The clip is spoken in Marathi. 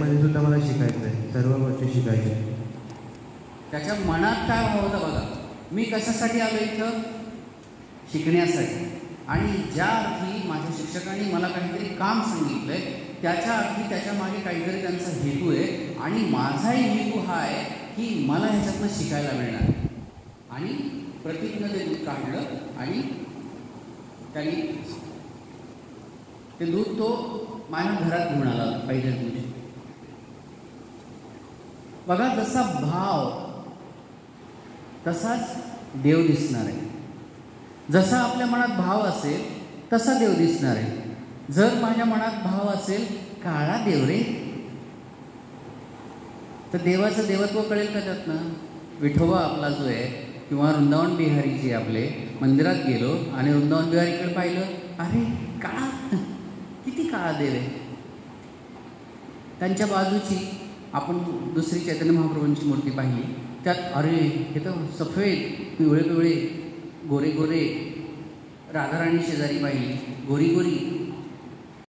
त्याच्यामध्ये सुद्धा मला शिकायचं आहे, सर्व गोष्टी शिकायच्या आहेत. त्याच्या मनात काय भाव होता बघा, मी कशासाठी आलो इथं, शिकण्यासाठी. आणि ज्या अर्थी माझ्या शिक्षकांनी मला काहीतरी काम सांगितलंय त्याच्या अर्थी त्याच्या मागे काहीतरी त्यांचा हेतू आहे. आणि माझाही हेतू हा आहे की मला ह्याच्यातनं शिकायला मिळणार. आणि प्रतीकनं ते दूध काढलं आणि त्यांनी ते दूध तो माझ्या घरात घेऊन आला पहिल्या दिवशी. बघा, जसा भाव तसाच देव दिसणार आहे. जसा आपल्या मनात भाव असेल तसा देव दिसणार आहे. जर माझ्या मनात भाव असेल काळा देव रे, तर देवाचं देवत्व कळेल का त्यातनं. विठोबा आपला जो आहे किंवा वृंदावन बिहारी जे आपले मंदिरात गेलो आणि वृंदावन बिहारीकडे पाहिलं, अरे काळा, किती काळा देव आहे. त्यांच्या बाजूची आपण दुसरी चैतन्य महाप्रभूंची मूर्ती पाहिली, त्यात अरे हे तर सफेद, पिवळे पिवळे, गोरे गोरे. राधाराणी शेजारी पाहिली, गोरी गोरी.